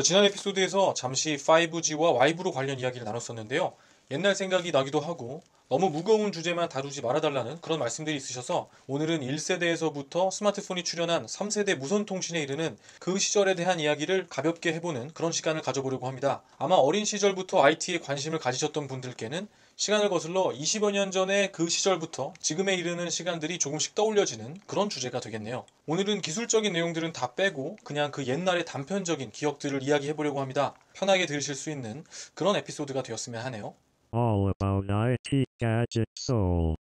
지난 에피소드에서 잠시 5G와 와이브로 관련 이야기를 나눴었는데요. 옛날 생각이 나기도 하고 너무 무거운 주제만 다루지 말아달라는 그런 말씀들이 있으셔서 오늘은 1세대에서부터 스마트폰이 출현한 3세대 무선통신에 이르는 그 시절에 대한 이야기를 가볍게 해보는 그런 시간을 가져보려고 합니다. 아마 어린 시절부터 IT에 관심을 가지셨던 분들께는 시간을 거슬러 20여 년 전의 그 시절부터 지금에 이르는 시간들이 조금씩 떠올려지는 그런 주제가 되겠네요. 오늘은 기술적인 내용들은 다 빼고 그냥 그 옛날의 단편적인 기억들을 이야기해보려고 합니다. 편하게 들으실 수 있는 그런 에피소드가 되었으면 하네요. All about IT Gadget Soul.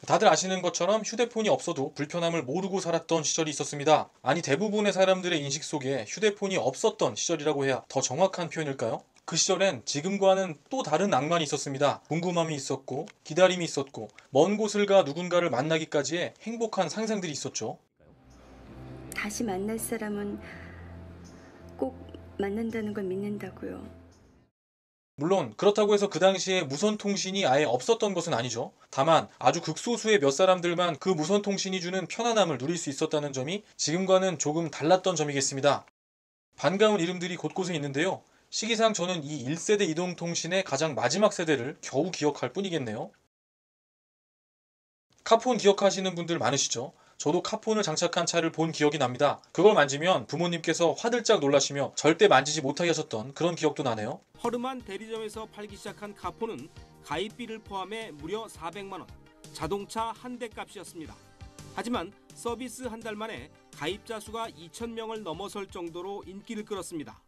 다들 아시는 것처럼 휴대폰이 없어도 불편함을 모르고 살았던 시절이 있었습니다. 아니, 대부분의 사람들의 인식 속에 휴대폰이 없었던 시절이라고 해야 더 정확한 표현일까요? 그 시절엔 지금과는 또 다른 낭만이 있었습니다. 궁금함이 있었고, 기다림이 있었고, 먼 곳을 가 누군가를 만나기까지의 행복한 상상들이 있었죠. 다시 만날 사람은 꼭 만난다는 걸 믿는다고요. 물론 그렇다고 해서 그 당시에 무선통신이 아예 없었던 것은 아니죠. 다만 아주 극소수의 몇 사람들만 그 무선통신이 주는 편안함을 누릴 수 있었다는 점이 지금과는 조금 달랐던 점이겠습니다. 반가운 이름들이 곳곳에 있는데요. 시기상 저는 이 1세대 이동통신의 가장 마지막 세대를 겨우 기억할 뿐이겠네요. 카폰 기억하시는 분들 많으시죠? 저도 카폰을 장착한 차를 본 기억이 납니다. 그걸 만지면 부모님께서 화들짝 놀라시며 절대 만지지 못하게 하셨던 그런 기억도 나네요. 허름한 대리점에서 팔기 시작한 카폰은 가입비를 포함해 무려 400만 원, 자동차 한 대 값이었습니다. 하지만 서비스 한 달 만에 가입자 수가 2,000명을 넘어설 정도로 인기를 끌었습니다.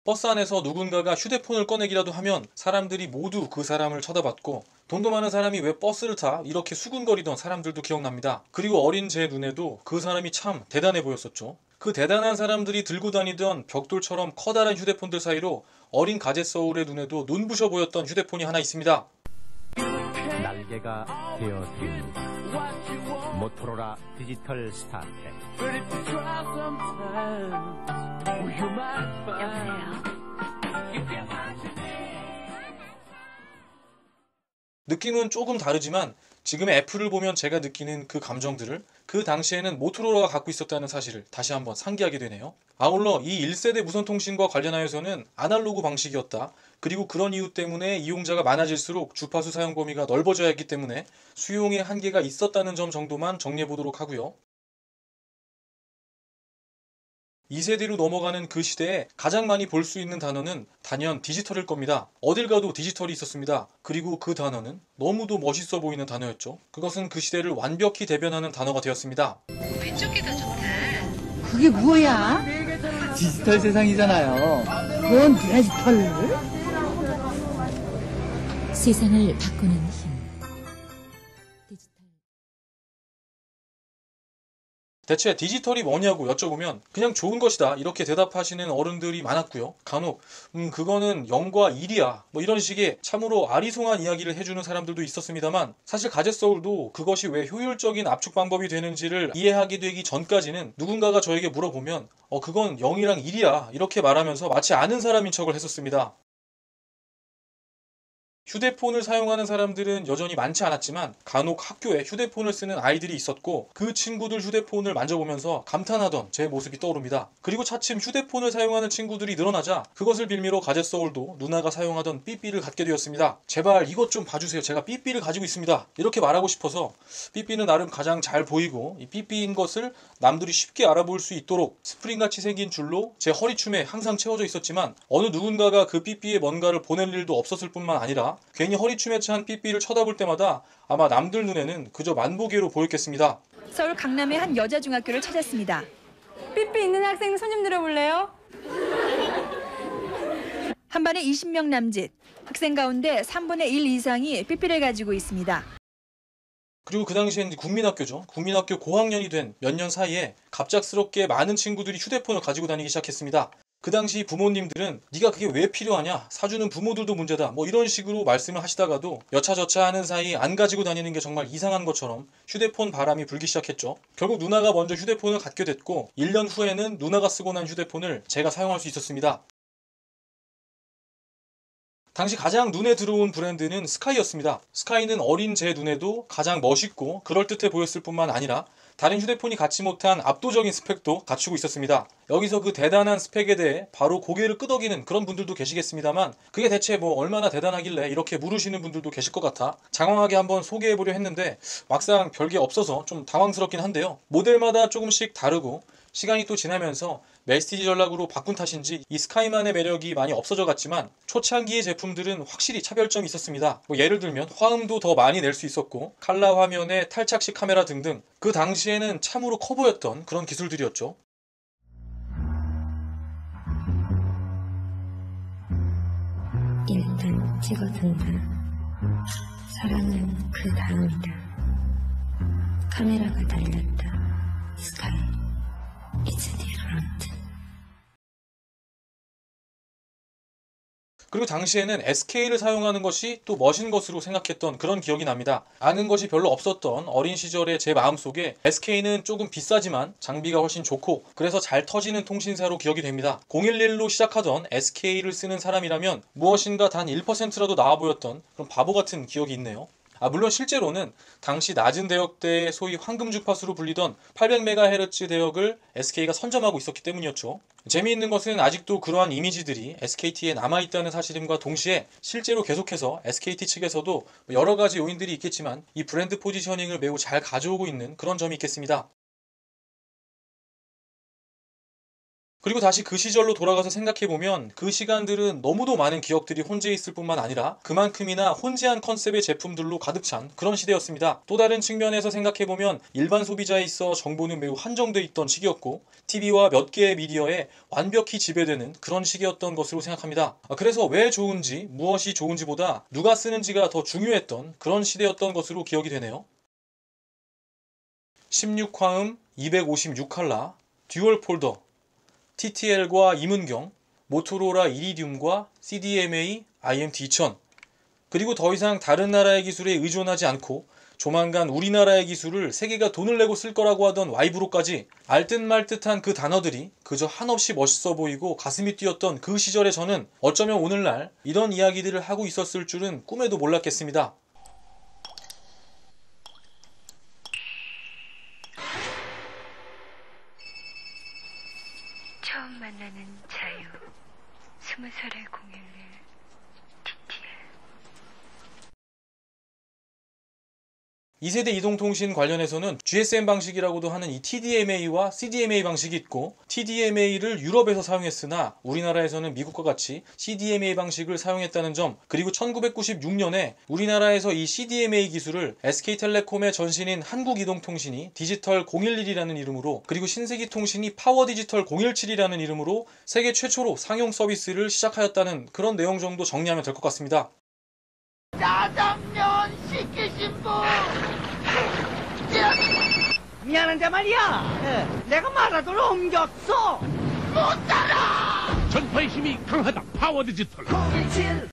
버스 안에서 누군가가 휴대폰을 꺼내기라도 하면 사람들이 모두 그 사람을 쳐다봤고, 돈도 많은 사람이 왜 버스를 타? 이렇게 수군거리던 사람들도 기억납니다. 그리고 어린 제 눈에도 그 사람이 참 대단해 보였었죠. 그 대단한 사람들이 들고 다니던 벽돌처럼 커다란 휴대폰들 사이로 어린 가젯 서울의 눈에도 눈부셔 보였던 휴대폰이 하나 있습니다. 날개가 되어드립니다. 모토로라 디지털 스타텍. 여보세요? 느낌은 조금 다르지만 지금의 애플을 보면 제가 느끼는 그 감정들을 그 당시에는 모토로라가 갖고 있었다는 사실을 다시 한번 상기하게 되네요. 아울러 이 1세대 무선통신과 관련하여서는 아날로그 방식이었다. 그리고 그런 이유 때문에 이용자가 많아질수록 주파수 사용 범위가 넓어져야 했기 때문에 수용의 한계가 있었다는 점 정도만 정리해 보도록 하고요. 2세대로 넘어가는 그 시대에 가장 많이 볼 수 있는 단어는 단연 디지털일 겁니다. 어딜 가도 디지털이 있었습니다. 그리고 그 단어는 너무도 멋있어 보이는 단어였죠. 그것은 그 시대를 완벽히 대변하는 단어가 되었습니다. 왼쪽이 더 좋다. 그게 뭐야? 디지털 세상이잖아요. 뭔 디지털? 세상을 바꾸는 힘. 디지털. 대체 디지털이 뭐냐고 여쭤보면 그냥 좋은 것이다 이렇게 대답하시는 어른들이 많았고요. 간혹 그거는 0과 1이야 뭐 이런 식의 참으로 아리송한 이야기를 해주는 사람들도 있었습니다만, 사실 가젯서울도 그것이 왜 효율적인 압축 방법이 되는지를 이해하게 되기 전까지는 누군가가 저에게 물어보면 그건 0이랑 1이야 이렇게 말하면서 마치 아는 사람인 척을 했었습니다. 휴대폰을 사용하는 사람들은 여전히 많지 않았지만 간혹 학교에 휴대폰을 쓰는 아이들이 있었고, 그 친구들 휴대폰을 만져보면서 감탄하던 제 모습이 떠오릅니다. 그리고 차츰 휴대폰을 사용하는 친구들이 늘어나자 그것을 빌미로 가젯서울도 누나가 사용하던 삐삐를 갖게 되었습니다. 제발 이것 좀 봐주세요. 제가 삐삐를 가지고 있습니다. 이렇게 말하고 싶어서 삐삐는 나름 가장 잘 보이고 이 삐삐인 것을 남들이 쉽게 알아볼 수 있도록 스프링같이 생긴 줄로 제 허리춤에 항상 채워져 있었지만, 어느 누군가가 그 삐삐에 뭔가를 보낼 일도 없었을 뿐만 아니라 괜히 허리춤에 찬 삐삐를 쳐다볼 때마다 아마 남들 눈에는 그저 만보계로 보였겠습니다. 서울 강남의 한 여자 중학교를 찾았습니다. 삐삐 있는 학생 손 좀 들어볼래요? 한 반에 20명 남짓. 학생 가운데 3분의 1 이상이 삐삐를 가지고 있습니다. 그리고 그 당시엔 국민학교죠. 국민학교 고학년이 된 몇 년 사이에 갑작스럽게 많은 친구들이 휴대폰을 가지고 다니기 시작했습니다. 그 당시 부모님들은 네가 그게 왜 필요하냐, 사주는 부모들도 문제다 뭐 이런 식으로 말씀을 하시다가도 여차저차 하는 사이 안 가지고 다니는 게 정말 이상한 것처럼 휴대폰 바람이 불기 시작했죠. 결국 누나가 먼저 휴대폰을 갖게 됐고 1년 후에는 누나가 쓰고 난 휴대폰을 제가 사용할 수 있었습니다. 당시 가장 눈에 들어온 브랜드는 스카이였습니다. 스카이는 어린 제 눈에도 가장 멋있고 그럴듯해 보였을 뿐만 아니라 다른 휴대폰이 갖지 못한 압도적인 스펙도 갖추고 있었습니다. 여기서 그 대단한 스펙에 대해 바로 고개를 끄덕이는 그런 분들도 계시겠습니다만 그게 대체 뭐 얼마나 대단하길래 이렇게 물으시는 분들도 계실 것 같아 장황하게 한번 소개해보려 했는데 막상 별게 없어서 좀 당황스럽긴 한데요. 모델마다 조금씩 다르고 시간이 또 지나면서 메시지 전략으로 바꾼 탓인지 이 스카이만의 매력이 많이 없어져 갔지만 초창기의 제품들은 확실히 차별점이 있었습니다. 뭐 예를 들면 화음도 더 많이 낼 수 있었고 칼라 화면에 탈착식 카메라 등등 그 당시에는 참으로 커 보였던 그런 기술들이었죠. 일단 찍어둔다. 사랑은 그 다음이다. 카메라가 달렸다. 스카이 It's different. 그리고 당시에는 SK를 사용하는 것이 또 멋진 것으로 생각했던 그런 기억이 납니다. 아는 것이 별로 없었던 어린 시절의 제 마음속에 SK는 조금 비싸지만 장비가 훨씬 좋고 그래서 잘 터지는 통신사로 기억이 됩니다. 011로 시작하던 SK를 쓰는 사람이라면 무엇인가 단 1%라도 나아 보였던 그런 바보 같은 기억이 있네요. 물론 실제로는 당시 낮은 대역대의 소위 황금 주파수로 불리던 800MHz 대역을 SK가 선점하고 있었기 때문이었죠. 재미있는 것은 아직도 그러한 이미지들이 SKT에 남아있다는 사실임과 동시에 실제로 계속해서 SKT 측에서도 여러 가지 요인들이 있겠지만 이 브랜드 포지셔닝을 매우 잘 가져오고 있는 그런 점이 있겠습니다. 그리고 다시 그 시절로 돌아가서 생각해보면 그 시간들은 너무도 많은 기억들이 혼재해 있을 뿐만 아니라 그만큼이나 혼재한 컨셉의 제품들로 가득 찬 그런 시대였습니다. 또 다른 측면에서 생각해보면 일반 소비자에 있어 정보는 매우 한정돼 있던 시기였고 TV와 몇 개의 미디어에 완벽히 지배되는 그런 시기였던 것으로 생각합니다. 그래서 왜 좋은지 무엇이 좋은지보다 누가 쓰는지가 더 중요했던 그런 시대였던 것으로 기억이 되네요. 16화음 256칼라 듀얼 폴더 TTL과 임은경, 모토로라 이리듐과 CDMA IMT2000 그리고 더 이상 다른 나라의 기술에 의존하지 않고 조만간 우리나라의 기술을 세계가 돈을 내고 쓸 거라고 하던 와이브로까지 알듯 말듯한 그 단어들이 그저 한없이 멋있어 보이고 가슴이 뛰었던 그 시절의 저는 어쩌면 오늘날 이런 이야기들을 하고 있었을 줄은 꿈에도 몰랐겠습니다. 처음 만나는 자유 20살의 011 TTL 2세대 이동통신 관련해서는 GSM 방식이라고도 하는 이 TDMA와 CDMA 방식이 있고 TDMA를 유럽에서 사용했으나 우리나라에서는 미국과 같이 CDMA 방식을 사용했다는 점 그리고 1996년에 우리나라에서 이 CDMA 기술을 SK텔레콤의 전신인 한국이동통신이 디지털 011이라는 이름으로 그리고 신세기통신이 파워디지털 017이라는 이름으로 세계 최초로 상용 서비스를 시작하였다는 그런 내용 정도 정리하면 될 것 같습니다. 짜장면 시키신 분 미안한데 말이야 내가 마라도를 옮겼어 못 따라 전파의 힘이 강하다. 파워 디지털 017